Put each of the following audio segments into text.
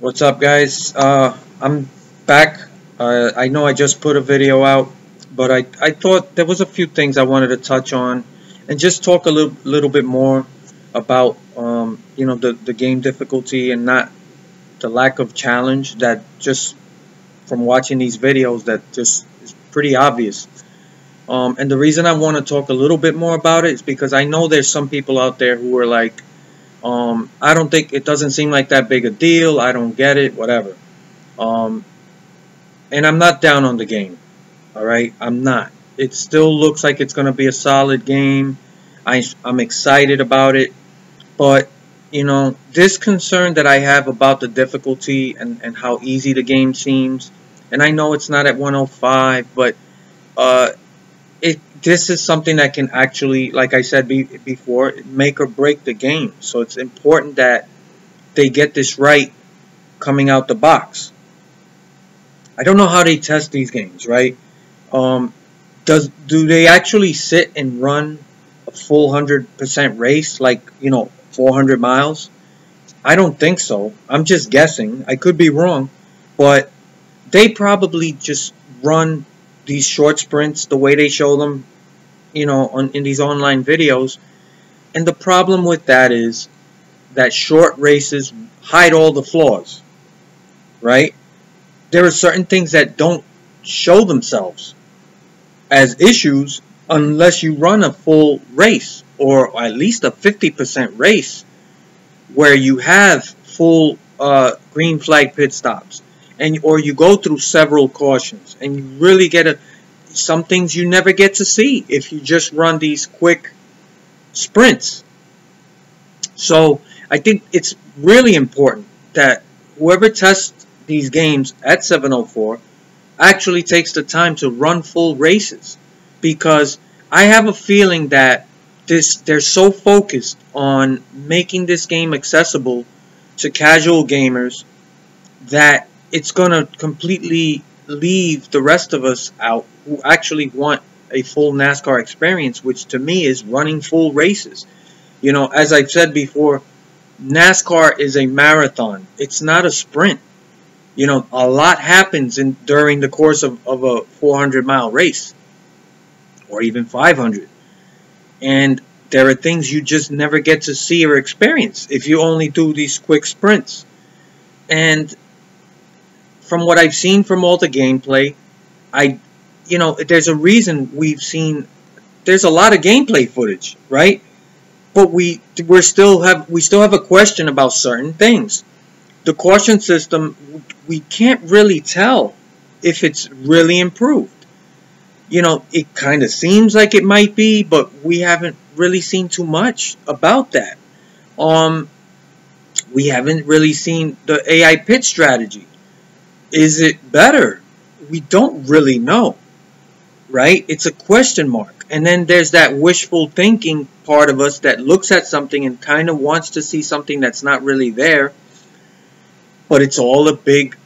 What's up, guys? I'm back. I know I just put a video out, but I thought there was a few things I wanted to touch on and just talk a little bit more about the game difficulty and not the lack of challenge that just from watching these videos that just is pretty obvious. And the reason I want to talk a little bit more about it is because I know there's some people out there who are like, I don't think it doesn't seem like that big a deal. I don't get it, whatever. And I'm not down on the game. All right, I'm not. It still looks like it's going to be a solid game. I'm excited about it, but this concern that I have about the difficulty and how easy the game seems, and I know it's not at 105, but this is something that can actually, like I said before, make or break the game. So it's important that they get this right coming out the box. I don't know how they test these games, right? Do they actually sit and run a full 100% race, like 400 miles? I don't think so. I'm just guessing. I could be wrong, but they probably just run these short sprints the way they show them, in these online videos. And the problem with that is that short races hide all the flaws, right? There are certain things that don't show themselves as issues unless you run a full race, or at least a 50% race where you have full green flag pit stops, or you go through several cautions, and you really get some things you never get to see if you just run these quick sprints. So I think it's really important that whoever tests these games at 704 actually takes the time to run full races, because I have a feeling that they're so focused on making this game accessible to casual gamers that it's going to completely leave the rest of us out who actually want a full NASCAR experience, which to me is running full races. As I've said before, NASCAR is a marathon. It's not a sprint. A lot happens during the course of a 400-mile race, or even 500. And there are things you just never get to see or experience if you only do these quick sprints. And from what I've seen from all the gameplay, there's a reason there's a lot of gameplay footage, right? But we still have a question about certain things. The caution system, we can't really tell if it's really improved. It kind of seems like it might be, but we haven't really seen too much about that. We haven't really seen the AI pit strategy. Is it better? We don't really know, right? It's a question mark. And then there's that wishful thinking part of us that looks at something and kind of wants to see something that's not really there, but it's all a big,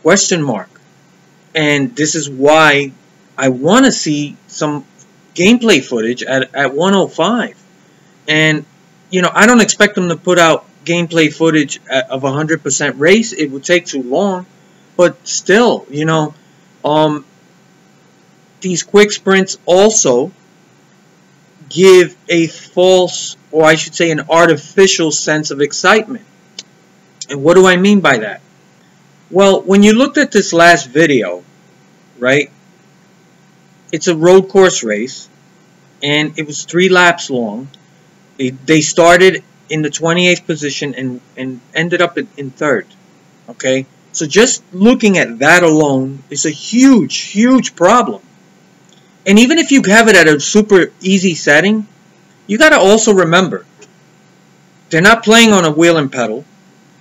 question mark. And this is why I want to see some gameplay footage at 105. And, I don't expect them to put out gameplay footage of 100% race. It would take too long. But still, these quick sprints also give a false, or I should say an artificial sense of excitement. And what do I mean by that? Well, when you looked at this last video, right, it's a road course race, and it was 3 laps long. They started in the 28th position and ended up in 3rd, okay? So just looking at that alone is a huge, huge problem. And even if you have it at a super easy setting, you got to also remember, they're not playing on a wheel and pedal,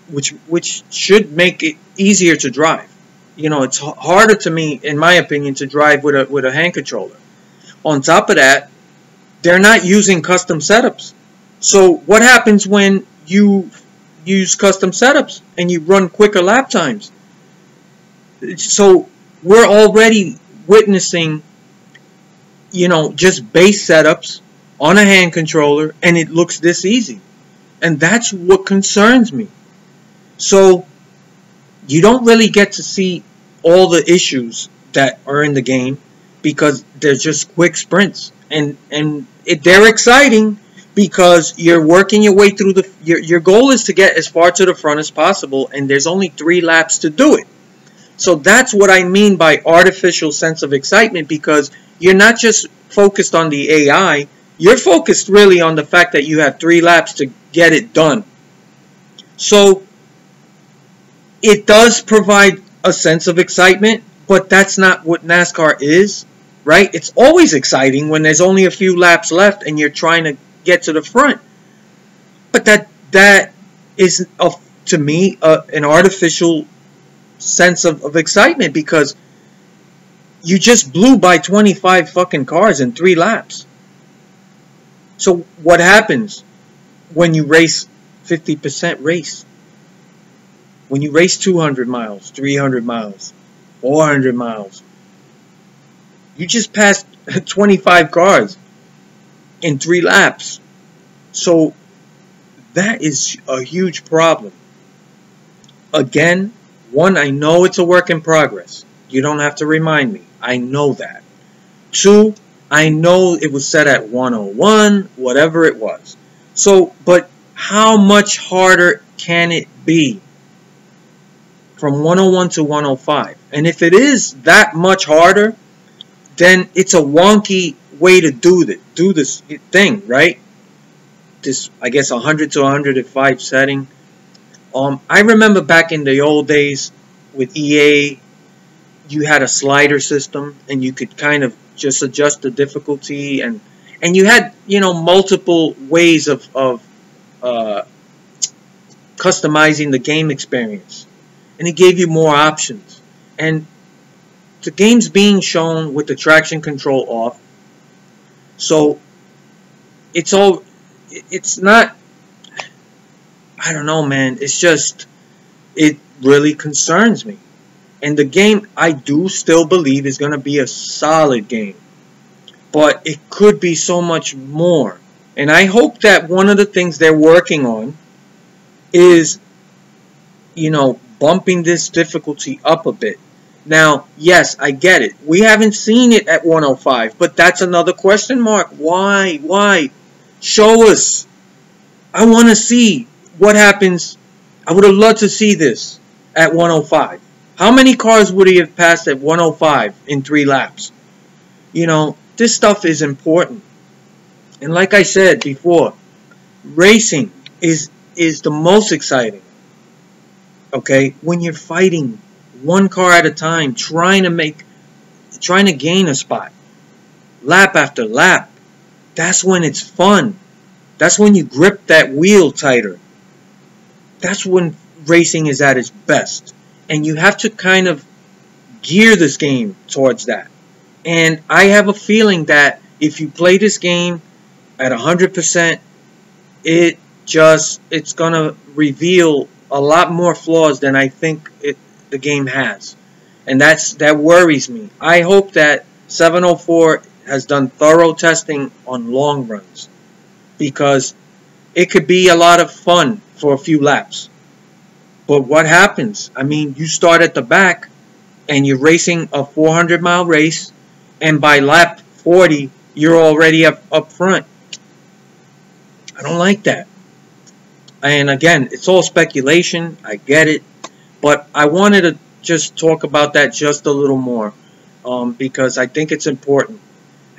which should make it easier to drive. It's harder to me, in my opinion, to drive with a hand controller. On top of that, they're not using custom setups. So what happens when you use custom setups and you run quicker lap times? So we're already witnessing, just base setups on a hand controller, and it looks this easy. And that's what concerns me. So you don't really get to see all the issues that are in the game because they're just quick sprints, and they're exciting because you're working your way through your goal is to get as far to the front as possible, and there's only 3 laps to do it. So that's what I mean by artificial sense of excitement, because you're not just focused on the AI, you're focused really on the fact that you have 3 laps to get it done. So it does provide a sense of excitement, but that's not what NASCAR is, right? It's always exciting when there's only a few laps left and you're trying to get to the front. But that is, to me, an artificial sense of excitement, because you just blew by 25 fucking cars in 3 laps. So what happens when you race 50% race? When you race 200 miles, 300 miles, 400 miles, you just passed 25 cars in 3 laps. So that is a huge problem. Again, one, I know it's a work in progress. You don't have to remind me. I know that. 2, I know it was set at 101, whatever it was. So, but how much harder can it be from 101 to 105? And if it is that much harder, then it's a wonky way to do this thing, right? This, I guess, 100 to 105 setting. I remember back in the old days with EA, you had a slider system, and you could kind of just adjust the difficulty, and you had, you know, multiple ways of customizing the game experience, and it gave you more options. And the game's being shown with the traction control off, so it's not, I don't know, man. It's just, it really concerns me. And the game, I do still believe, is going to be a solid game. But it could be so much more. And I hope that one of the things they're working on is, you know, bumping this difficulty up a bit. Now, yes, I get it. We haven't seen it at 105. But that's another question mark. Why? Why? Show us. I want to see what happens. I would have loved to see this at 105. How many cars would he have passed at 105 in 3 laps? You know, this stuff is important. And like I said before, racing is the most exciting. Okay? When you're fighting one car at a time, trying to gain a spot, lap after lap, that's when it's fun. That's when you grip that wheel tighter. That's when racing is at its best. And you have to kind of gear this game towards that. And I have a feeling that if you play this game at 100%, it's going to reveal a lot more flaws than I think the game has. And that worries me. I hope that 704 has done thorough testing on long runs, because it could be a lot of fun for a few laps. But what happens? I mean, you start at the back and you're racing a 400-mile race, and by lap 40, you're already up front. I don't like that. And again, it's all speculation. I get it. But I wanted to just talk about that just a little more, because I think it's important.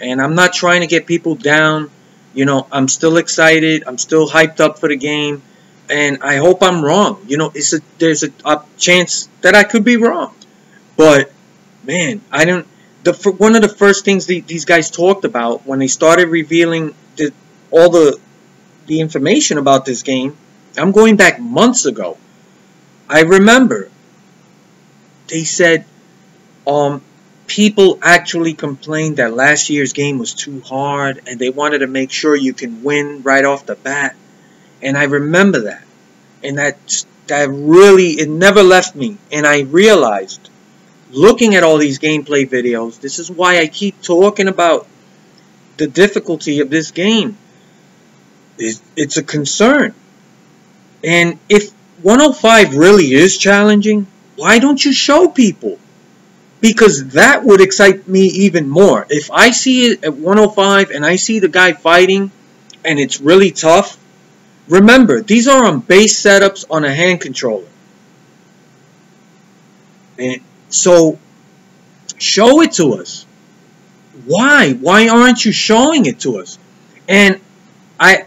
And I'm not trying to get people down. You know, I'm still excited. I'm still hyped up for the game. And I hope I'm wrong. You know, there's a chance that I could be wrong. But, man, one of the first things these guys talked about when they started revealing all the information about this game, I'm going back months ago. I remember they said people actually complained that last year's game was too hard, and they wanted to make sure you can win right off the bat. And I remember that. And that really, it never left me. And I realized, looking at all these gameplay videos, this is why I keep talking about the difficulty of this game. It's a concern. And if 105 really is challenging, Why don't you show people? Because that would excite me even more. If I see it at 105 and I see the guy fighting and it's really tough, remember, these are on base setups on a hand controller. And so, show it to us. Why? Why aren't you showing it to us? And I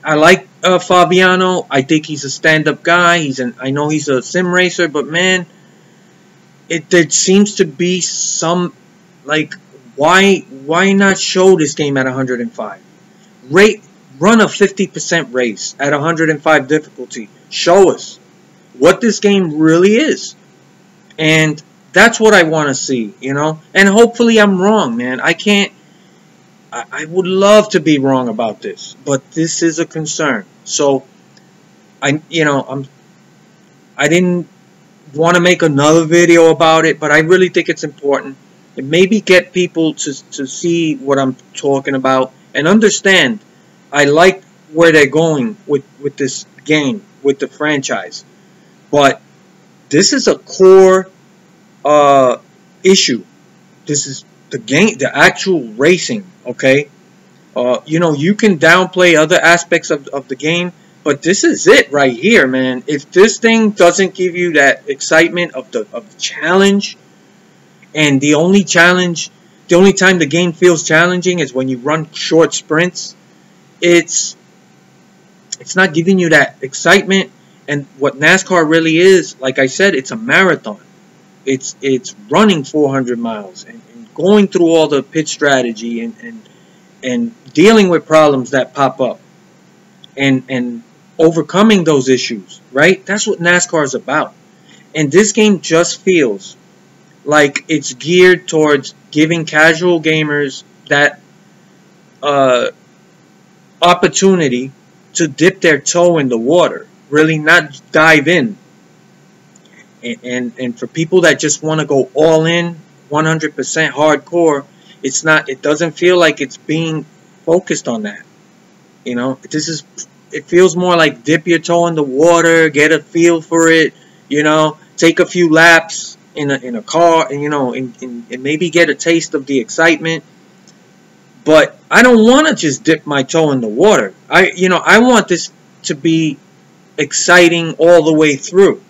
like Fabiano. I think he's a stand-up guy. I know he's a sim racer, but man, there seems to be some, like, why not show this game at 105? Run a 50% race at 105 difficulty. Show us what this game really is. And that's what I want to see, you know? And hopefully I'm wrong, man. I would love to be wrong about this, but this is a concern. So, I didn't want to make another video about it, but I really think it's important. And maybe get people to see what I'm talking about and understand. I like where they're going with this game, with the franchise. But this is a core issue. This is the game, the actual racing, okay? You can downplay other aspects of the game, but this is it right here, man. If this thing doesn't give you that excitement of the challenge, and the only time the game feels challenging is when you run short sprints, it's not giving you that excitement. And what NASCAR really is, like I said, it's a marathon. It's running 400 miles and going through all the pit strategy and dealing with problems that pop up and overcoming those issues, right? That's what NASCAR is about. And this game just feels like it's geared towards giving casual gamers that opportunity to dip their toe in the water, really not dive in. And for people that just want to go all in, 100% hardcore, it doesn't feel like it's being focused on that. You know, it feels more like dip your toe in the water, get a feel for it, take a few laps in a car, and maybe get a taste of the excitement. But I don't want to just dip my toe in the water. I want this to be exciting all the way through.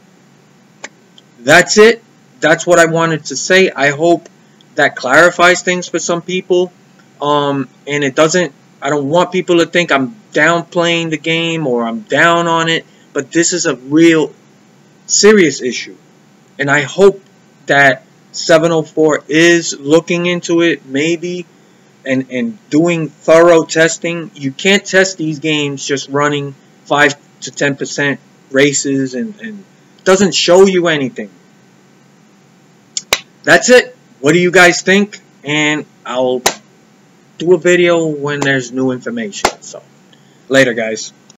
That's it. That's what I wanted to say. I hope that clarifies things for some people. And I don't want people to think I'm downplaying the game or I'm down on it. But this is a real serious issue. And I hope that 704 is looking into it, maybe, and doing thorough testing. You can't test these games just running 5 to 10% races and doesn't show you anything. That's it. What do you guys think? And I'll do a video when there's new information. So, later, guys.